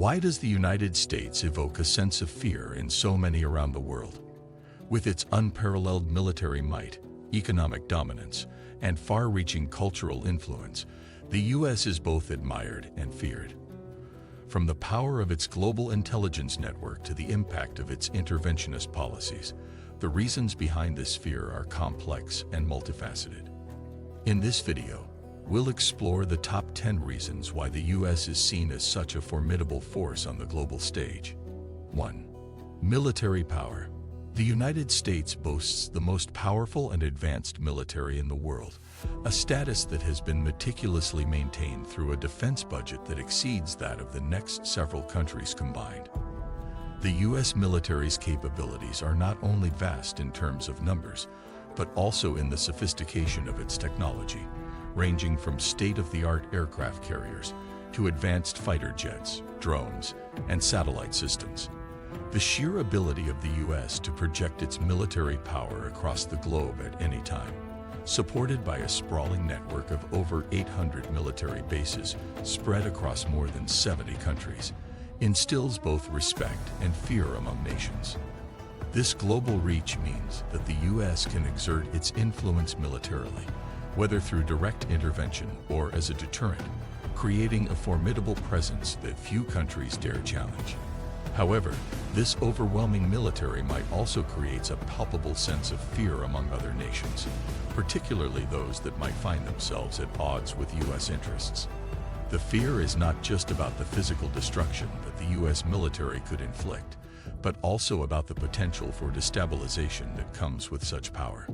Why does the United States evoke a sense of fear in so many around the world? With its unparalleled military might, economic dominance, and far-reaching cultural influence, the U.S. is both admired and feared. From the power of its global intelligence network to the impact of its interventionist policies, the reasons behind this fear are complex and multifaceted. In this video, we'll explore the top 10 reasons why the U.S. is seen as such a formidable force on the global stage. 1. Military power. The United States boasts the most powerful and advanced military in the world, a status that has been meticulously maintained through a defense budget that exceeds that of the next several countries combined. The U.S. military's capabilities are not only vast in terms of numbers, but also in the sophistication of its technology, ranging from state-of-the-art aircraft carriers to advanced fighter jets, drones, and satellite systems. The sheer ability of the U.S. to project its military power across the globe at any time, supported by a sprawling network of over 800 military bases spread across more than 70 countries, instills both respect and fear among nations. This global reach means that the U.S. can exert its influence militarily, whether through direct intervention or as a deterrent, creating a formidable presence that few countries dare challenge. However, this overwhelming military might also create a palpable sense of fear among other nations, particularly those that might find themselves at odds with U.S. interests. The fear is not just about the physical destruction that the U.S. military could inflict, but also about the potential for destabilization that comes with such power.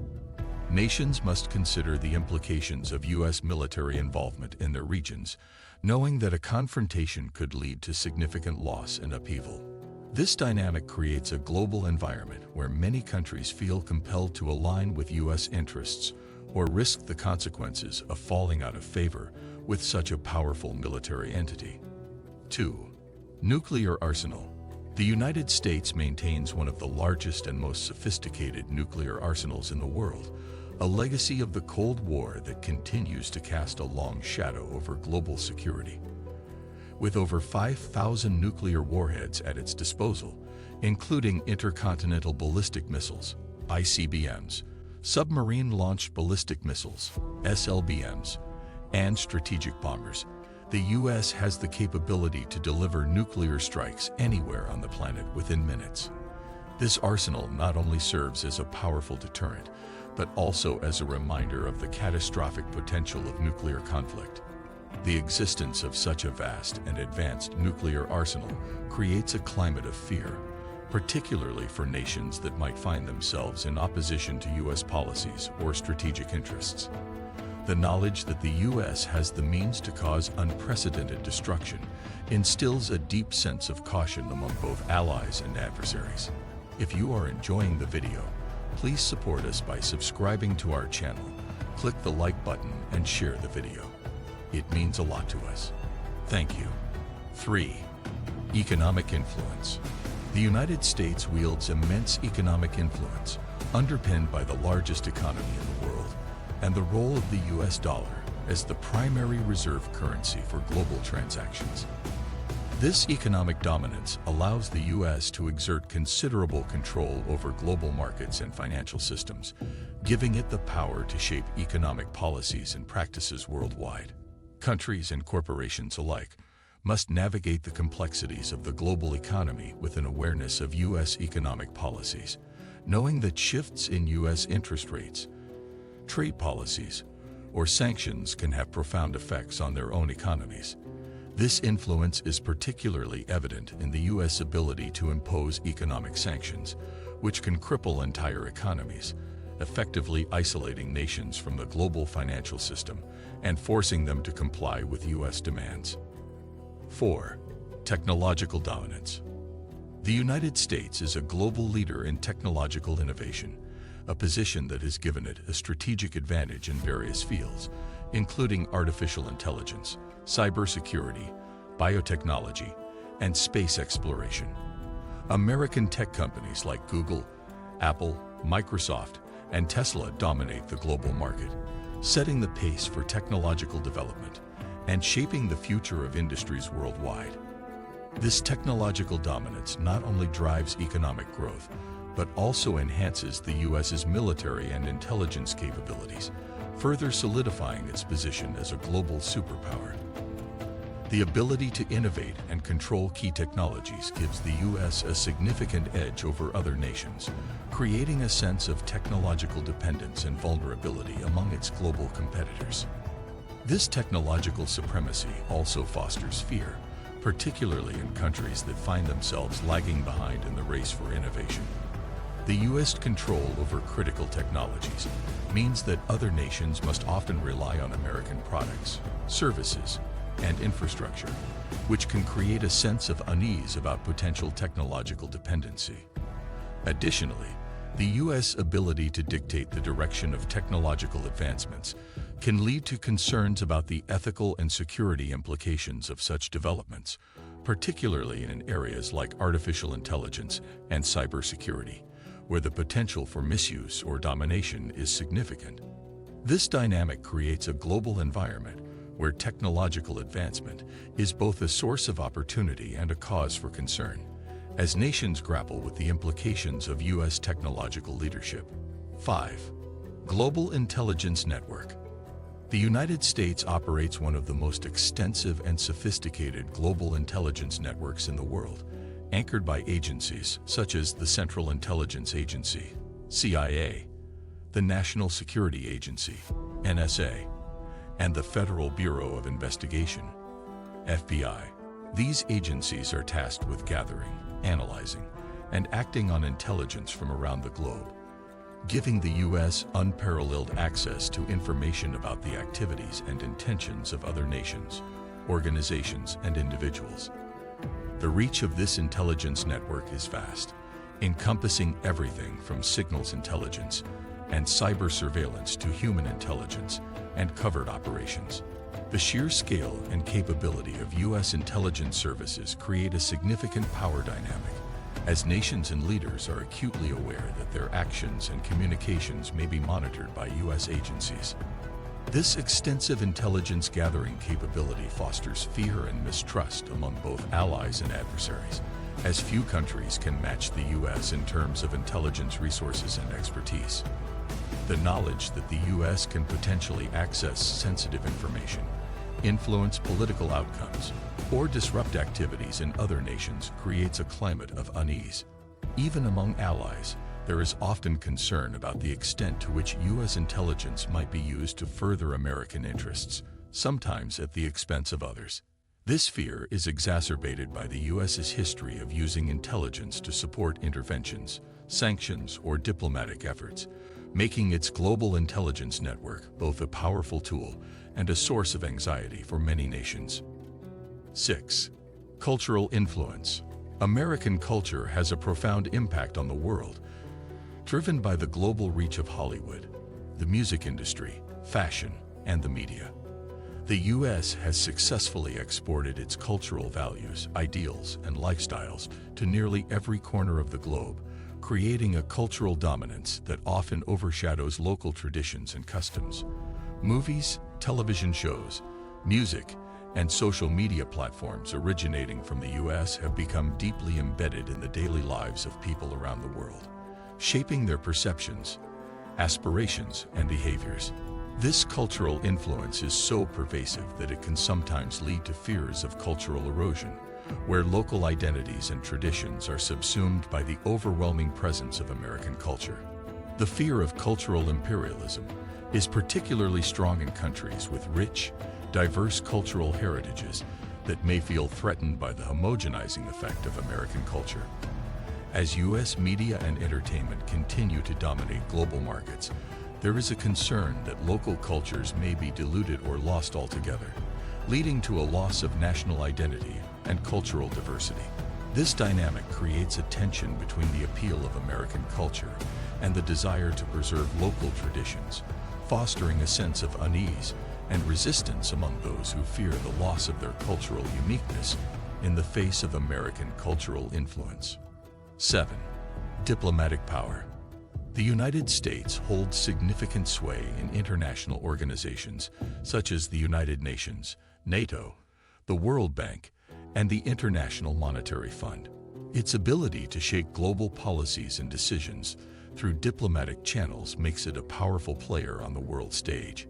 Nations must consider the implications of U.S. military involvement in their regions, knowing that a confrontation could lead to significant loss and upheaval. This dynamic creates a global environment where many countries feel compelled to align with U.S. interests or risk the consequences of falling out of favor with such a powerful military entity. 2. Nuclear arsenal. The United States maintains one of the largest and most sophisticated nuclear arsenals in the world, a legacy of the Cold War that continues to cast a long shadow over global security. With over 5,000 nuclear warheads at its disposal, including intercontinental ballistic missiles, ICBMs, submarine-launched ballistic missiles, SLBMs, and strategic bombers, the U.S. has the capability to deliver nuclear strikes anywhere on the planet within minutes. This arsenal not only serves as a powerful deterrent, but also as a reminder of the catastrophic potential of nuclear conflict. The existence of such a vast and advanced nuclear arsenal creates a climate of fear, particularly for nations that might find themselves in opposition to U.S. policies or strategic interests. The knowledge that the U.S. has the means to cause unprecedented destruction instills a deep sense of caution among both allies and adversaries. If you are enjoying the video, please support us by subscribing to our channel, click the like button, and share the video. It means a lot to us. Thank you. 3. Economic influence. The United States wields immense economic influence, underpinned by the largest economy in the world, and the role of the U.S. dollar as the primary reserve currency for global transactions. This economic dominance allows the U.S. to exert considerable control over global markets and financial systems, giving it the power to shape economic policies and practices worldwide. Countries and corporations alike must navigate the complexities of the global economy with an awareness of U.S. economic policies, knowing that shifts in U.S. interest rates, trade policies, or sanctions can have profound effects on their own economies. This influence is particularly evident in the U.S. ability to impose economic sanctions, which can cripple entire economies, effectively isolating nations from the global financial system and forcing them to comply with U.S. demands. 4. Technological dominance. The United States is a global leader in technological innovation, a position that has given it a strategic advantage in various fields, including artificial intelligence, cybersecurity, biotechnology, and space exploration. American tech companies like Google, Apple, Microsoft, and Tesla dominate the global market, setting the pace for technological development and shaping the future of industries worldwide. This technological dominance not only drives economic growth, but also enhances the U.S.'s military and intelligence capabilities, further solidifying its position as a global superpower. The ability to innovate and control key technologies gives the U.S. a significant edge over other nations, creating a sense of technological dependence and vulnerability among its global competitors. This technological supremacy also fosters fear, particularly in countries that find themselves lagging behind in the race for innovation. The U.S. control over critical technologies means that other nations must often rely on American products, services, and infrastructure, which can create a sense of unease about potential technological dependency. Additionally, the U.S. ability to dictate the direction of technological advancements can lead to concerns about the ethical and security implications of such developments, particularly in areas like artificial intelligence and cybersecurity, where the potential for misuse or domination is significant. This dynamic creates a global environment where technological advancement is both a source of opportunity and a cause for concern, as nations grapple with the implications of U.S. technological leadership. 5. Global Intelligence Network. The United States operates one of the most extensive and sophisticated global intelligence networks in the world, anchored by agencies such as the Central Intelligence Agency, CIA, the National Security Agency, NSA, and the Federal Bureau of Investigation, FBI. These agencies are tasked with gathering, analyzing, and acting on intelligence from around the globe, giving the U.S. unparalleled access to information about the activities and intentions of other nations, organizations, and individuals. The reach of this intelligence network is vast, encompassing everything from signals intelligence and cyber surveillance to human intelligence and covert operations. The sheer scale and capability of U.S. intelligence services create a significant power dynamic, as nations and leaders are acutely aware that their actions and communications may be monitored by U.S. agencies. This extensive intelligence gathering capability fosters fear and mistrust among both allies and adversaries, as few countries can match the U.S. in terms of intelligence resources and expertise. The knowledge that the U.S. can potentially access sensitive information, influence political outcomes, or disrupt activities in other nations creates a climate of unease. Even among allies, there is often concern about the extent to which U.S. intelligence might be used to further American interests, sometimes at the expense of others. This fear is exacerbated by the U.S.'s history of using intelligence to support interventions, sanctions, or diplomatic efforts, making its global intelligence network both a powerful tool and a source of anxiety for many nations. 6. Cultural influence. American culture has a profound impact on the world, driven by the global reach of Hollywood, the music industry, fashion, and the media. The U.S. has successfully exported its cultural values, ideals, and lifestyles to nearly every corner of the globe, creating a cultural dominance that often overshadows local traditions and customs. Movies, television shows, music, and social media platforms originating from the U.S. have become deeply embedded in the daily lives of people around the world, shaping their perceptions, aspirations, and behaviors. This cultural influence is so pervasive that it can sometimes lead to fears of cultural erosion, where local identities and traditions are subsumed by the overwhelming presence of American culture. The fear of cultural imperialism is particularly strong in countries with rich, diverse cultural heritages that may feel threatened by the homogenizing effect of American culture. As U.S. media and entertainment continue to dominate global markets, there is a concern that local cultures may be diluted or lost altogether, leading to a loss of national identity and cultural diversity. This dynamic creates a tension between the appeal of American culture and the desire to preserve local traditions, fostering a sense of unease and resistance among those who fear the loss of their cultural uniqueness in the face of American cultural influence. 7. Diplomatic power. The United States holds significant sway in international organizations such as the United Nations, NATO, the World Bank, and the International Monetary Fund. Its ability to shape global policies and decisions through diplomatic channels makes it a powerful player on the world stage.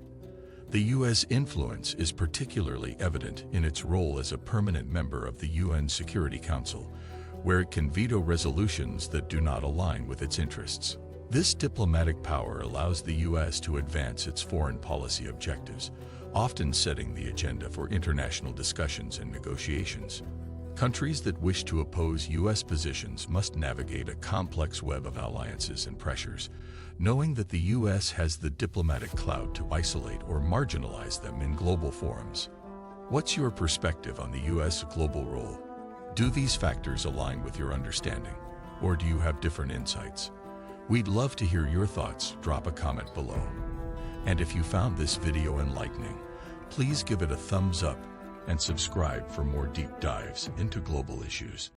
The U.S. influence is particularly evident in its role as a permanent member of the UN Security Council, where it can veto resolutions that do not align with its interests. This diplomatic power allows the U.S. to advance its foreign policy objectives, often setting the agenda for international discussions and negotiations. Countries that wish to oppose U.S. positions must navigate a complex web of alliances and pressures, knowing that the U.S. has the diplomatic clout to isolate or marginalize them in global forums. What's your perspective on the U.S. global role? Do these factors align with your understanding, or do you have different insights? We'd love to hear your thoughts. Drop a comment below. And if you found this video enlightening, please give it a thumbs up and subscribe for more deep dives into global issues.